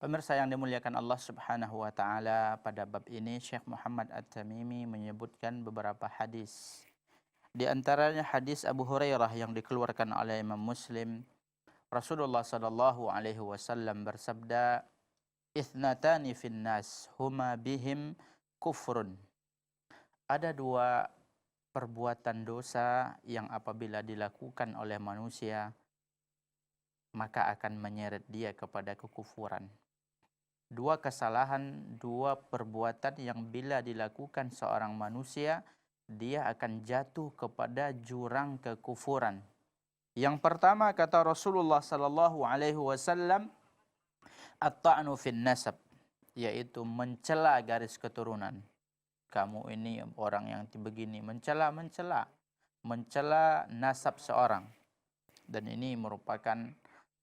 Pemirsa yang dimuliakan Allah Subhanahu wa taala, pada bab ini Syekh Muhammad At-Tamimi menyebutkan beberapa hadis. Di antaranya hadis Abu Hurairah yang dikeluarkan oleh Imam Muslim. Rasulullah sallallahu alaihi wasallam bersabda, "Ithnatani fin nas huma bihim kufrun." Ada dua perbuatan dosa yang apabila dilakukan oleh manusia maka akan menyeret dia kepada kekufuran. Dua kesalahan, dua perbuatan yang bila dilakukan seorang manusia, dia akan jatuh kepada jurang kekufuran. Yang pertama kata Rasulullah sallallahu alaihi wasallam, at-ta'nu fin nasab, yaitu mencela garis keturunan. Kamu ini orang yang begini, mencela nasab seorang. Dan ini merupakan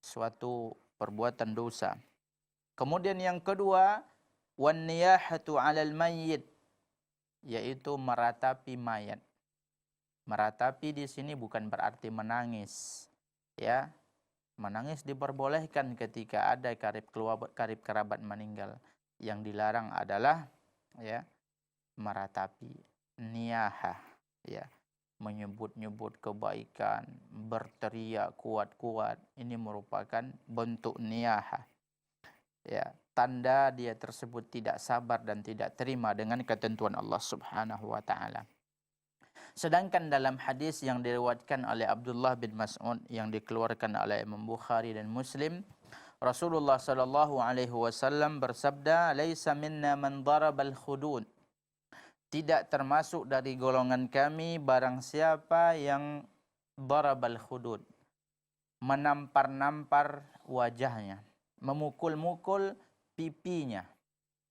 suatu perbuatan dosa. Kemudian yang kedua, wan niyahatu 'alal mayyit, yaitu meratapi mayat. Meratapi di sini bukan berarti menangis, ya. Menangis diperbolehkan ketika ada karib kerabat meninggal. Yang dilarang adalah ya meratapi, niyahah, ya. Menyebut-nyebut kebaikan, berteriak kuat-kuat, ini merupakan bentuk niyahah. Ya, tanda dia tersebut tidak sabar dan tidak terima dengan ketentuan Allah Subhanahu wa taala. Sedangkan dalam hadis yang diriwayatkan oleh Abdullah bin Mas'ud yang dikeluarkan oleh Imam Bukhari dan Muslim, Rasulullah sallallahu alaihi wasallam bersabda, "Laisa minna man darabal khudud." Tidak termasuk dari golongan kami barang siapa yang darabal khudud, menampar-nampar wajahnya, memukul-mukul pipinya.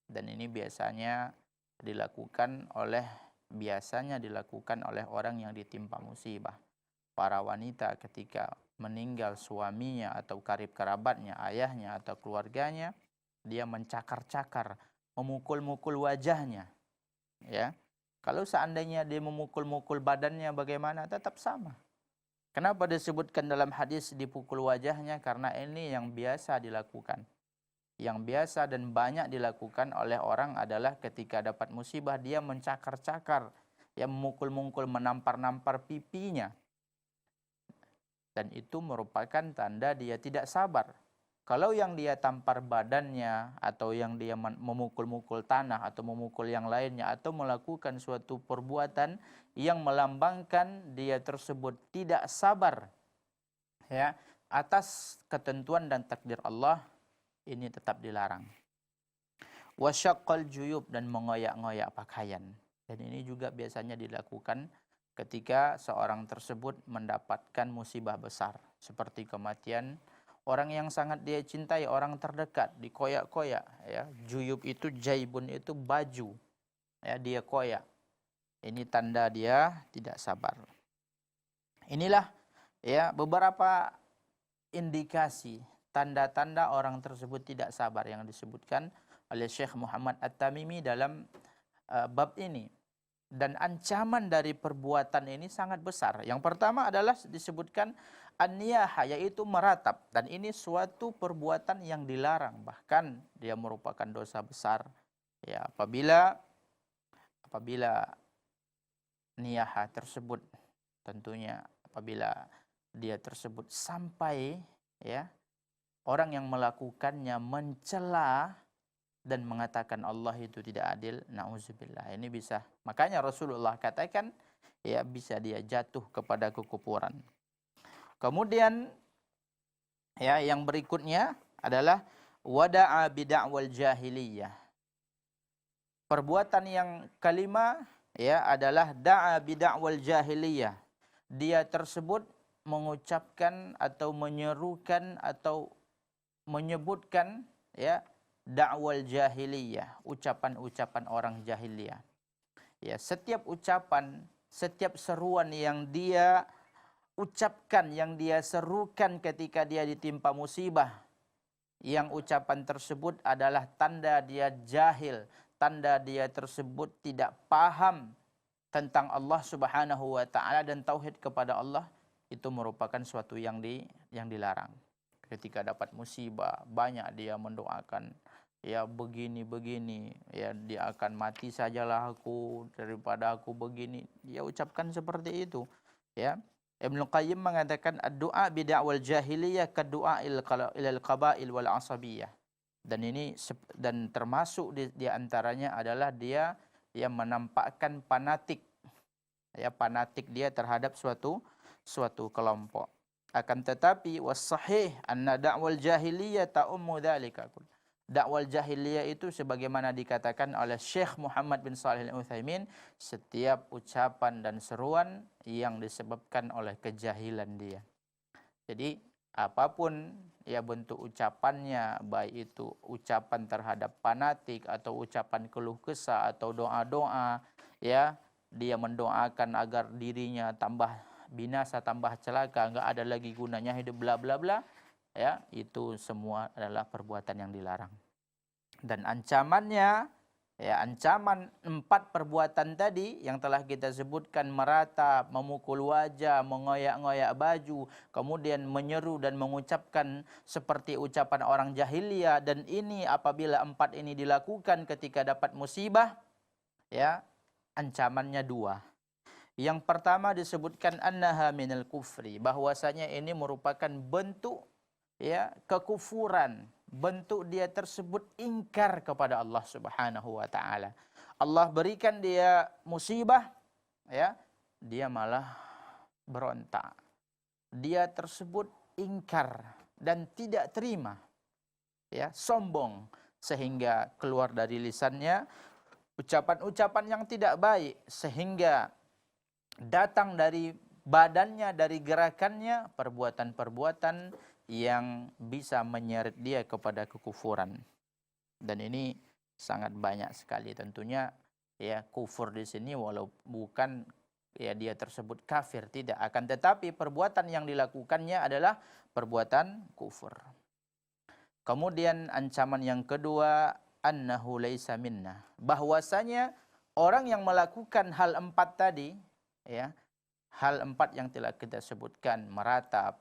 Dan ini biasanya dilakukan oleh orang yang ditimpa musibah. Para wanita ketika meninggal suaminya atau karib kerabatnya, ayahnya atau keluarganya, dia mencakar-cakar, memukul-mukul wajahnya. Ya. Kalau seandainya dia memukul-mukul badannya bagaimana? Tetap sama. Kenapa disebutkan dalam hadis dipukul wajahnya? Karena ini yang biasa dilakukan. Yang biasa dan banyak dilakukan oleh orang adalah ketika dapat musibah dia mencakar-cakar, ya, memukul-mukul, menampar-nampar pipinya. Dan itu merupakan tanda dia tidak sabar. Kalau yang dia tampar badannya atau yang dia memukul-mukul tanah atau memukul yang lainnya atau melakukan suatu perbuatan yang melambangkan dia tersebut tidak sabar, ya, atas ketentuan dan takdir Allah, ini tetap dilarang. Wasyaqqal juyub, dan mengoyak-ngoyak pakaian. Dan ini juga biasanya dilakukan ketika seorang tersebut mendapatkan musibah besar seperti kematian orang yang sangat dia cintai, orang terdekat, dikoyak-koyak, ya. Juyub itu, jaibun itu baju, ya, dia koyak. Ini tanda dia tidak sabar. Inilah, ya, beberapa indikasi tanda-tanda orang tersebut tidak sabar yang disebutkan oleh Syekh Muhammad At-Tamimi dalam bab ini. Dan ancaman dari perbuatan ini sangat besar. Yang pertama adalah disebutkan an-niyahah, yaitu meratap. Dan ini suatu perbuatan yang dilarang. Bahkan dia merupakan dosa besar. Ya, apabila niyahah tersebut, tentunya apabila dia tersebut sampai, ya, orang yang melakukannya mencela dan mengatakan Allah itu tidak adil, na'udzubillah. Ini bisa, makanya Rasulullah katakan, ya, bisa dia jatuh kepada kekufuran. Kemudian, ya, yang berikutnya adalah wada'a bid'awal jahiliyah. Perbuatan yang kelima, ya, adalah da'a bid'awal jahiliyah. Dia tersebut mengucapkan atau menyerukan atau menyebutkan, ya, da'wal jahiliyah, ucapan-ucapan orang jahiliyah. Ya, setiap ucapan, setiap seruan yang dia ucapkan, yang dia serukan ketika dia ditimpa musibah, yang ucapan tersebut adalah tanda dia jahil, tanda dia tersebut tidak paham tentang Allah Subhanahu wa taala dan tauhid kepada Allah, itu merupakan suatu yang dilarang. Ketika dapat musibah, banyak dia mendoakan ya begini-begini, ya dia akan mati sajalah aku daripada aku begini. Dia ucapkan seperti itu, ya. Ibnu Qayyim mengatakan ad-du'a bid'awal jahiliyah kaddu'a ilal qabail wal asabiyah. Dan ini dan termasuk di antaranya adalah dia yang menampakkan fanatik, ya, fanatik dia terhadap suatu kelompok. Akan tetapi was-sahih anna da'wal jahiliyah ta'ummu dzalika. Dakwal jahiliyah itu sebagaimana dikatakan oleh Syekh Muhammad bin Shalih Al-Utsaimin, setiap ucapan dan seruan yang disebabkan oleh kejahilan dia. Jadi apapun ya bentuk ucapannya, baik itu ucapan terhadap fanatik atau ucapan keluh kesah atau doa-doa, ya, dia mendoakan agar dirinya tambah binasa, tambah celaka, enggak ada lagi gunanya hidup, bla bla bla, ya, itu semua adalah perbuatan yang dilarang. Dan ancamannya, ya, ancaman 4 perbuatan tadi yang telah kita sebutkan, meratap, memukul wajah, mengoyak-ngoyak baju, kemudian menyeru dan mengucapkan seperti ucapan orang jahiliyah, dan ini apabila 4 ini dilakukan ketika dapat musibah, ya, ancamannya 2. Yang pertama disebutkan annaha minal kufri, bahwasanya ini merupakan bentuk, ya, kekufuran, bentuk dia tersebut ingkar kepada Allah Subhanahu wa taala. Allah berikan dia musibah, ya, dia malah berontak. Dia tersebut ingkar dan tidak terima, ya, sombong, sehingga keluar dari lisannya ucapan-ucapan yang tidak baik, sehingga datang dari badannya, dari gerakannya, perbuatan-perbuatan yang bisa menyeret dia kepada kekufuran. Dan ini sangat banyak sekali tentunya, ya, kufur di sini walau bukan ya dia tersebut kafir, tidak, akan tetapi perbuatan yang dilakukannya adalah perbuatan kufur. Kemudian ancaman yang kedua, annahu laisa minna, bahwasanya orang yang melakukan hal 4 tadi, ya, hal 4 yang telah kita sebutkan, meratap,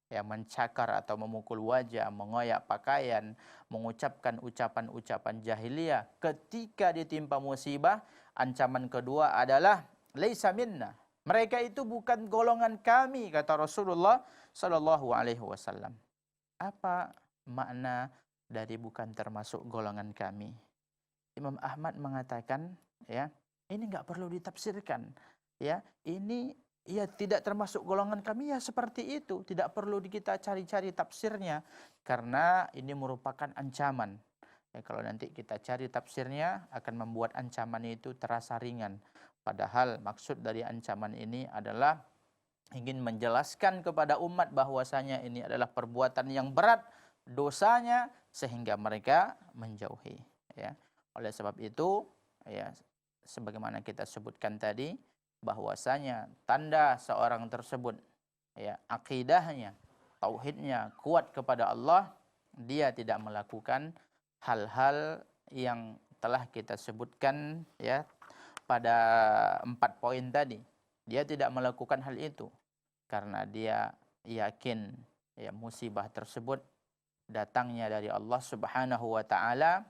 ya, mencakar atau memukul wajah, mengoyak pakaian, mengucapkan ucapan-ucapan jahiliyah, ketika ditimpa musibah, ancaman kedua adalah laisa minna, mereka itu bukan golongan kami, kata Rasulullah sallallahu alaihi wasallam. Apa makna dari bukan termasuk golongan kami? Imam Ahmad mengatakan, ya, ini enggak perlu ditafsirkan. Ya, ini ya tidak termasuk golongan kami, ya seperti itu, tidak perlu kita cari-cari tafsirnya, karena ini merupakan ancaman. Ya, kalau nanti kita cari tafsirnya akan membuat ancaman itu terasa ringan. Padahal maksud dari ancaman ini adalah ingin menjelaskan kepada umat bahwasanya ini adalah perbuatan yang berat dosanya sehingga mereka menjauhi. Ya, oleh sebab itu, ya, sebagaimana kita sebutkan tadi, bahwasanya tanda seorang tersebut, ya, akidahnya, tauhidnya kuat kepada Allah, dia tidak melakukan hal-hal yang telah kita sebutkan, ya, pada 4 poin tadi. Dia tidak melakukan hal itu karena dia yakin, ya, musibah tersebut datangnya dari Allah Subhanahu wa taala,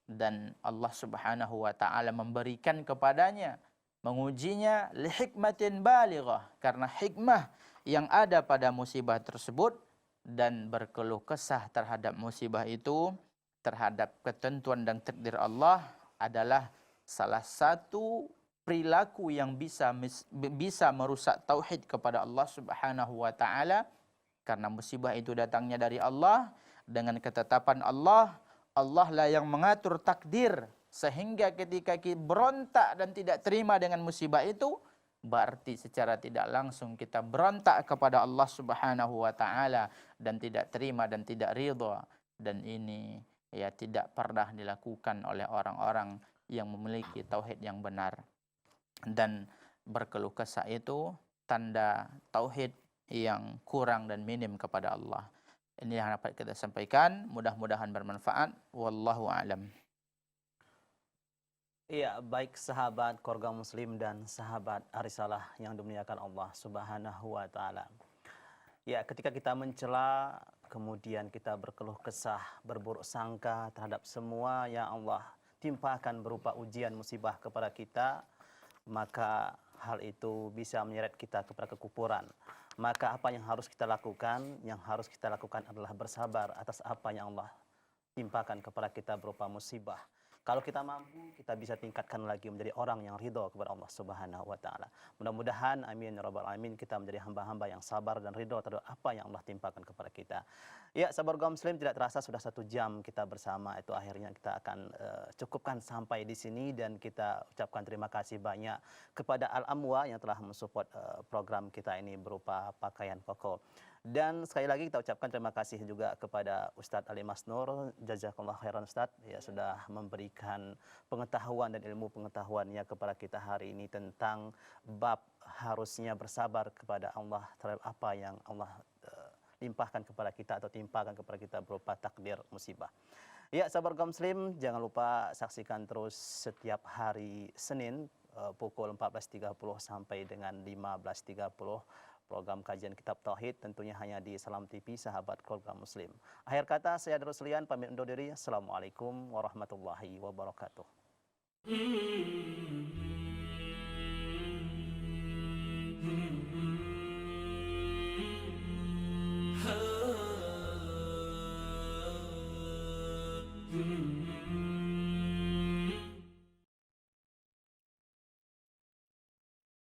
dan Allah Subhanahu wa taala memberikan kepadanya, mengujinya li hikmatin balighah, karena hikmah yang ada pada musibah tersebut, dan berkeluh kesah terhadap musibah itu, terhadap ketentuan dan takdir Allah, adalah salah satu perilaku yang bisa merusak tauhid kepada Allah Subhanahu wa taala, karena musibah itu datangnya dari Allah dengan ketetapan Allah. Allah lah yang mengatur takdir, sehingga ketika kita berontak dan tidak terima dengan musibah itu, berarti secara tidak langsung kita berontak kepada Allah Subhanahu wa taala dan tidak terima dan tidak ridha. Dan ini, ya, tidak pernah dilakukan oleh orang-orang yang memiliki tauhid yang benar. Dan berkeluh kesah itu tanda tauhid yang kurang dan minim kepada Allah. Ini yang dapat kita sampaikan, mudah-mudahan bermanfaat. Wallahu a'lam. Iya, baik sahabat keluarga muslim dan sahabat Arisalah yang dimuliakan Allah Subhanahu wa taala. Ya, ketika kita mencela kemudian kita berkeluh kesah, berburuk sangka terhadap semua yang Allah timpakan berupa ujian musibah kepada kita, maka hal itu bisa menyeret kita kepada kekufuran. Maka apa yang harus kita lakukan? Yang harus kita lakukan adalah bersabar atas apa yang Allah timpakan kepada kita berupa musibah. Kalau kita mampu, kita bisa tingkatkan lagi menjadi orang yang ridho kepada Allah Subhanahu wa taala. Mudah-mudahan amin ya rabbal alamin kita menjadi hamba-hamba yang sabar dan ridho terhadap apa yang Allah timpakan kepada kita. Ya, sahabat kaum muslim, tidak terasa sudah 1 jam kita bersama. Itu akhirnya kita akan cukupkan sampai di sini, dan kita ucapkan terima kasih banyak kepada Al-Amwa yang telah mensupport program kita ini berupa pakaian koko. Dan sekali lagi kita ucapkan terima kasih juga kepada Ustadz Ali Masnur, jazakallah khairan Ustadz, ya sudah memberikan pengetahuan dan ilmu pengetahuannya kepada kita hari ini tentang bab harusnya bersabar kepada Allah terhadap apa yang Allah limpahkan kepada kita atau timpakan kepada kita berupa takdir musibah. Ya, sahabat kaum muslim, jangan lupa saksikan terus setiap hari Senin pukul 14.30 sampai dengan 15.30 program kajian kitab tauhid, tentunya hanya di Salam TV Sahabat Keluarga Muslim. Akhir kata, saya Darul Selian pamit undur diri. Assalamualaikum warahmatullahi wabarakatuh.